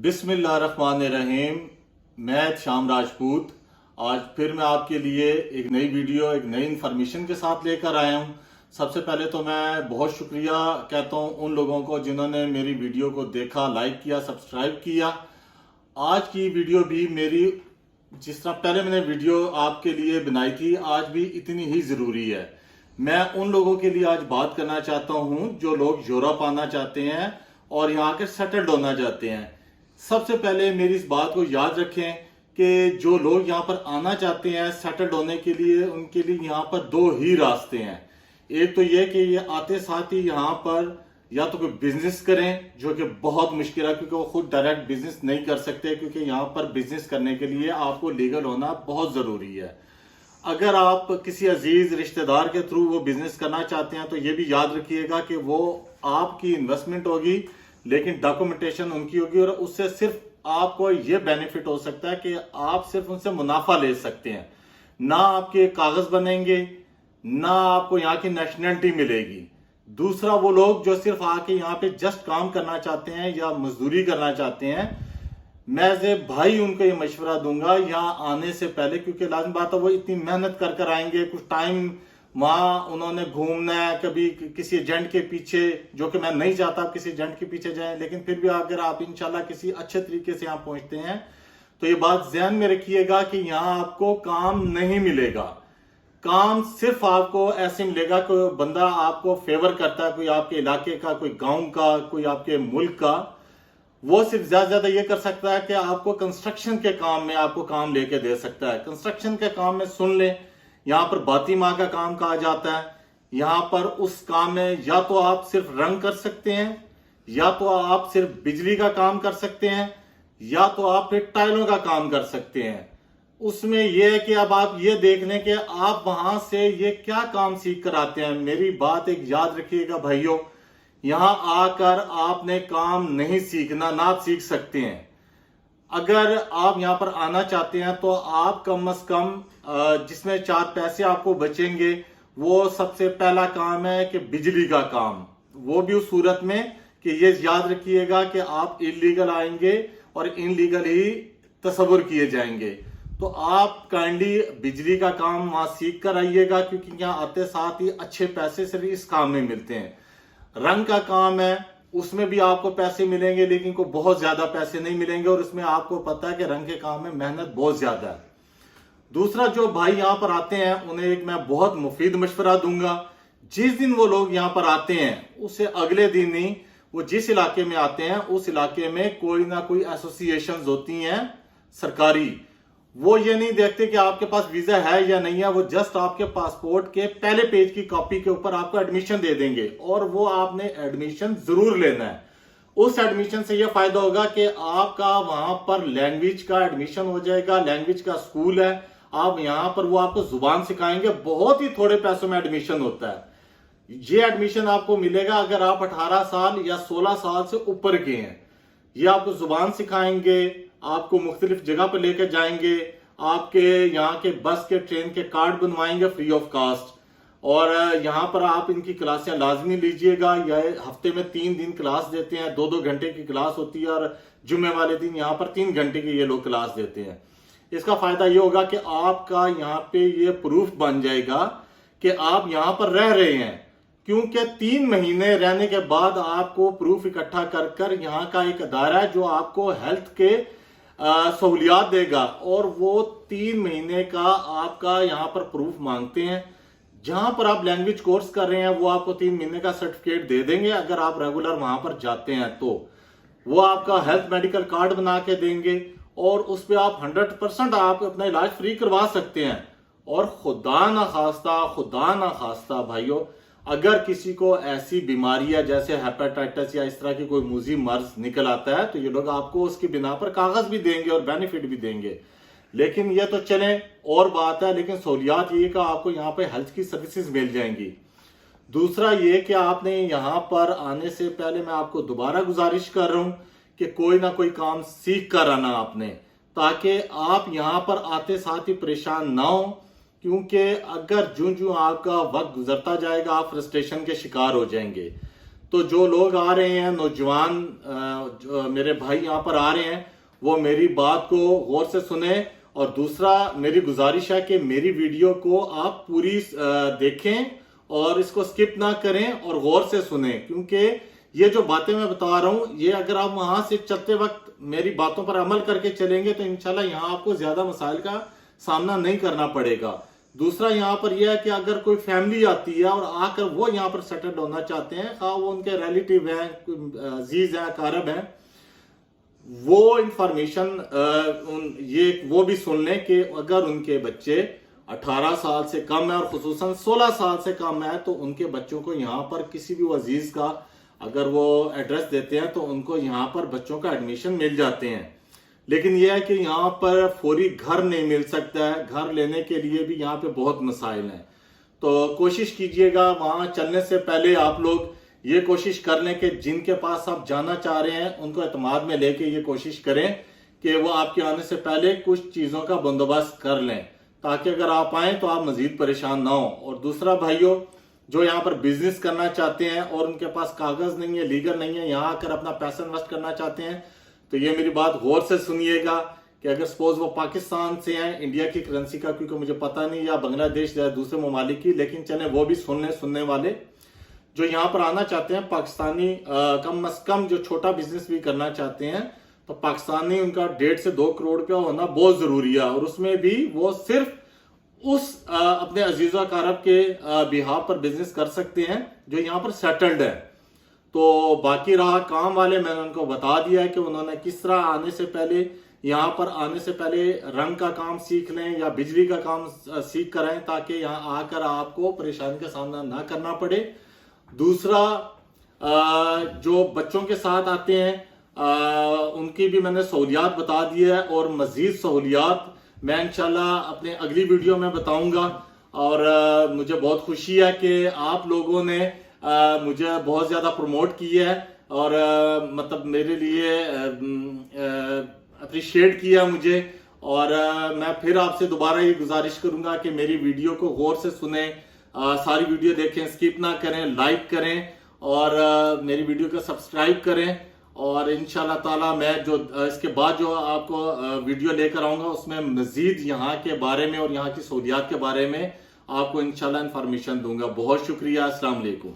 बिस्मिल्लाहिर्रहमानिर्रहीम। मैं शाम राजपूत आज फिर मैं आपके लिए एक नई वीडियो एक नई इन्फॉर्मेशन के साथ लेकर आया हूं। सबसे पहले तो मैं बहुत शुक्रिया कहता हूं उन लोगों को जिन्होंने मेरी वीडियो को देखा, लाइक किया, सब्सक्राइब किया। आज की वीडियो भी मेरी जिस तरह पहले मैंने वीडियो आपके लिए बनाई थी, आज भी इतनी ही ज़रूरी है। मैं उन लोगों के लिए आज बात करना चाहता हूं जो लोग यूरोप आना चाहते हैं और यहाँ के सेटल्ड होना चाहते हैं। सबसे पहले मेरी इस बात को याद रखें कि जो लोग यहाँ पर आना चाहते हैं सेटल्ड होने के लिए, उनके लिए यहाँ पर दो ही रास्ते हैं। एक तो ये कि ये आते साथ ही यहाँ पर या तो कोई बिजनेस करें, जो कि बहुत मुश्किल है क्योंकि वो खुद डायरेक्ट बिजनेस नहीं कर सकते, क्योंकि यहाँ पर बिजनेस करने के लिए आपको लीगल होना बहुत ज़रूरी है। अगर आप किसी अजीज रिश्तेदार के थ्रू वो बिजनेस करना चाहते हैं तो ये भी याद रखिएगा कि वो आपकी इन्वेस्टमेंट होगी लेकिन डॉक्यूमेंटेशन उनकी होगी, और उससे सिर्फ आपको ये बेनिफिट हो सकता है कि आप सिर्फ उनसे मुनाफा ले सकते हैं। ना आपके कागज बनेंगे, ना आपको यहाँ की नेशनलिटी मिलेगी। दूसरा, वो लोग जो सिर्फ आके यहाँ पे जस्ट काम करना चाहते हैं या मजदूरी करना चाहते हैं, मैं से भाई उनको ये मशवरा दूंगा यहाँ आने से पहले, क्योंकि लाजमी बात है वो इतनी मेहनत कर आएंगे, कुछ टाइम वहां उन्होंने घूमना है, कभी किसी एजेंट के पीछे, जो कि मैं नहीं चाहता आप किसी एजेंट के पीछे जाएं, लेकिन फिर भी अगर आप इंशाल्लाह किसी अच्छे तरीके से यहाँ पहुंचते हैं तो ये बात ध्यान में रखिएगा कि यहाँ आपको काम नहीं मिलेगा। काम सिर्फ आपको ऐसे मिलेगा कोई बंदा आपको फेवर करता है, कोई आपके इलाके का, कोई गांव का, कोई आपके मुल्क का, वो सिर्फ ज्यादा ये कर सकता है कि आपको कंस्ट्रक्शन के काम में आपको काम लेके दे सकता है। कंस्ट्रक्शन के काम में सुन लें, यहाँ पर बाती माँ का काम कहा जाता है। यहाँ पर उस काम में या तो आप सिर्फ रंग कर सकते हैं, या तो आप सिर्फ बिजली का काम कर सकते हैं, या तो आप फिर टाइलों का काम कर सकते हैं। उसमें यह है कि अब आप ये देख लें कि आप वहां से ये क्या काम सीख कर आते हैं। मेरी बात एक याद रखिएगा भाइयों, यहाँ आकर आपने काम नहीं सीखना, ना आप सीख सकते हैं। अगर आप यहाँ पर आना चाहते हैं तो आप कम से कम जिसमें 4 पैसे आपको बचेंगे, वो सबसे पहला काम है कि बिजली का काम। वो भी उस सूरत में कि ये याद रखिएगा कि आप इलीगल आएंगे और इनलीगल ही तस्वुर किए जाएंगे। तो आप काइंडली बिजली का काम वहां सीख कर आइएगा, क्योंकि यहाँ आते साथ ही अच्छे पैसे सिर्फ इस काम में मिलते हैं। रंग का काम है, उसमें भी आपको पैसे मिलेंगे लेकिन को बहुत ज्यादा पैसे नहीं मिलेंगे, और उसमें आपको पता है कि रंग के काम में मेहनत बहुत ज्यादा है। दूसरा, जो भाई यहाँ पर आते हैं उन्हें एक मैं बहुत मुफीद मशवरा दूंगा। जिस दिन वो लोग यहाँ पर आते हैं उससे अगले दिन ही वो जिस इलाके में आते हैं उस इलाके में कोई ना कोई एसोसिएशंस होती हैं सरकारी। वो ये नहीं देखते कि आपके पास वीजा है या नहीं है, वो जस्ट आपके पासपोर्ट के पहले पेज की कॉपी के ऊपर आपको एडमिशन दे देंगे, और वो आपने एडमिशन जरूर लेना है। उस एडमिशन से ये फायदा होगा कि आपका वहां पर लैंग्वेज का एडमिशन हो जाएगा, लैंग्वेज का स्कूल है, आप यहां पर वो आपको जुबान सिखाएंगे। बहुत ही थोड़े पैसों में एडमिशन होता है। ये एडमिशन आपको मिलेगा अगर आप 18 साल या 16 साल से ऊपर के हैं। ये आपको जुबान सिखाएंगे, आपको मुख्तलिफ जगह पर लेकर जाएंगे, आपके यहाँ के बस के ट्रेन के कार्ड बनवाएंगे फ्री ऑफ कास्ट, और यहाँ पर आप इनकी क्लासें लाजमी लीजिएगा। यह हफ्ते में 3 दिन क्लास देते हैं, 2-2 घंटे की क्लास होती है, और जुम्मे वाले दिन यहाँ पर 3 घंटे की ये लोग क्लास देते हैं। इसका फायदा ये होगा कि आपका यहाँ पे ये प्रूफ बन जाएगा कि आप यहाँ पर रह रहे हैं, क्योंकि 3 महीने रहने के बाद आपको प्रूफ इकट्ठा कर कर यहाँ का एक अदारा है जो आपको हेल्थ के सहूलियात देगा, और वो 3 महीने का आपका यहाँ पर प्रूफ मांगते हैं। जहां पर आप लैंग्वेज कोर्स कर रहे हैं वो आपको 3 महीने का सर्टिफिकेट दे देंगे। अगर आप रेगुलर वहां पर जाते हैं तो वो आपका हेल्थ मेडिकल कार्ड बना के देंगे, और उस पर आप 100% आप अपना इलाज फ्री करवा सकते हैं। और खुदा ना खास्ता भाइयों, अगर किसी को ऐसी बीमारी है जैसे हेपेटाइटिस या इस तरह की कोई मूजी मर्ज निकल आता है तो ये लोग आपको उसकी बिना पर कागज भी देंगे और बेनिफिट भी देंगे। लेकिन ये तो चले और बात है, लेकिन सहूलियात ये कि आपको यहाँ पे हेल्थ की सर्विसेज मिल जाएंगी। दूसरा ये कि आपने यहाँ पर आने से पहले मैं आपको दोबारा गुजारिश कर रहा हूँ कि कोई ना कोई काम सीख कर आना आपने, ताकि आप यहाँ पर आते साथ ही परेशान ना हो, क्योंकि अगर जो आपका वक्त गुजरता जाएगा आप फ्रस्ट्रेशन के शिकार हो जाएंगे। تو جو لوگ آ رہے ہیں نوجوان میرے بھائی یہاں پر آ رہے ہیں وہ میری بات کو غور سے سنیں، اور دوسرا میری گزارش ہے کہ میری ویڈیو کو آپ پوری دیکھیں اور اس کو سکپ نہ کریں اور غور سے سنیں، کیونکہ یہ جو باتیں میں بتا رہا ہوں یہ اگر آپ وہاں سے چلتے وقت میری باتوں پر عمل کر کے چلیں گے تو انشاءاللہ یہاں آپ کو زیادہ مسائل کا سامنا نہیں کرنا پڑے گا۔ دوسرا یہاں پر یہ ہے کہ اگر کوئی فیملی آتی ہے اور آ کر وہ یہاں پر سیٹلڈ ہونا چاہتے ہیں، خواہ وہ ان کے ریلیٹیو ہیں، عزیز ہیں، اقارب ہیں، وہ انفارمیشن وہ بھی سن لیں کہ اگر ان کے بچے 18 سال سے کم ہے اور خصوصاً 16 سال سے کم ہے تو ان کے بچوں کو یہاں پر کسی بھی عزیز کا اگر وہ ایڈریس دیتے ہیں تو ان کو یہاں پر بچوں کا ایڈمیشن مل جاتے ہیں۔ لیکن یہ ہے کہ یہاں پر فوری گھر نہیں مل سکتا ہے، گھر لینے کے لیے بھی یہاں پہ بہت مسائل ہیں، تو کوشش کیجئے گا وہاں چلنے سے پہلے آپ لوگ یہ کوشش کر لیں کہ جن کے پاس آپ جانا چاہ رہے ہیں ان کو اعتماد میں لے کے یہ کوشش کریں کہ وہ آپ کے آنے سے پہلے کچھ چیزوں کا بندوبست کر لیں، تاکہ اگر آپ آئیں تو آپ مزید پریشان نہ ہوں۔ اور دوسرا بھائیوں جو یہاں پر بزنس کرنا چاہتے ہیں اور ان کے پاس کاغذ نہیں ہے، لیگل نہیں ہے، یہاں آ کر اپنا پیسہ انویسٹ کرنا چاہتے ہیں تو یہ میری بات غور سے سنیے گا کہ اگر سپوز وہ پاکستان سے ہیں، انڈیا کی کرنسی کا کیونکہ مجھے پتہ نہیں، یا بنگلہ دیش یا دوسرے ممالک کی، لیکن چلیں وہ بھی سن لیں سننے والے جو یہاں پر آنا چاہتے ہیں پاکستانی، کم از کم جو چھوٹا بزنس بھی کرنا چاہتے ہیں تو پاکستانی ان کا 1.5 سے 2 کروڑ روپیہ ہونا بہت ضروری ہے، اور اس میں بھی وہ صرف اس اپنے عزیز و اقارب کے بہاف پر بزنس کر سکتے ہیں جو یہاں پر سیٹلڈ ہے۔ تو باقی رہا کام والے، میں نے ان کو بتا دیا ہے کہ انہوں نے کس طرح آنے سے پہلے یہاں پر آنے سے پہلے رنگ کا کام سیکھ لیں یا بجلی کا کام سیکھ کر آئیں تاکہ یہاں آ کر آپ کو پریشانی کا سامنا نہ کرنا پڑے۔ دوسرا جو بچوں کے ساتھ آتے ہیں ان کی بھی میں نے سہولیات بتا دی ہے، اور مزید سہولیات میں انشاءاللہ اپنے اگلی ویڈیو میں بتاؤں گا۔ اور مجھے بہت خوشی ہے کہ آپ لوگوں نے مجھے بہت زیادہ پروموٹ کی ہے اور مطلب میرے لیے اپریشیٹ کیا مجھے، اور میں پھر آپ سے دوبارہ یہ گزارش کروں گا کہ میری ویڈیو کو غور سے سنیں، ساری ویڈیو دیکھیں، سکپ نہ کریں، لائک کریں اور میری ویڈیو کو سبسکرائب کریں، اور انشاءاللہ تعالی میں جو اس کے بعد جو آپ کو ویڈیو لے کر آؤں گا اس میں مزید یہاں کے بارے میں اور یہاں کی سہولیات کے بارے میں آپ کو انشاءاللہ انفارمیشن دوں گا۔ بہت شکریہ، السلام علیکم۔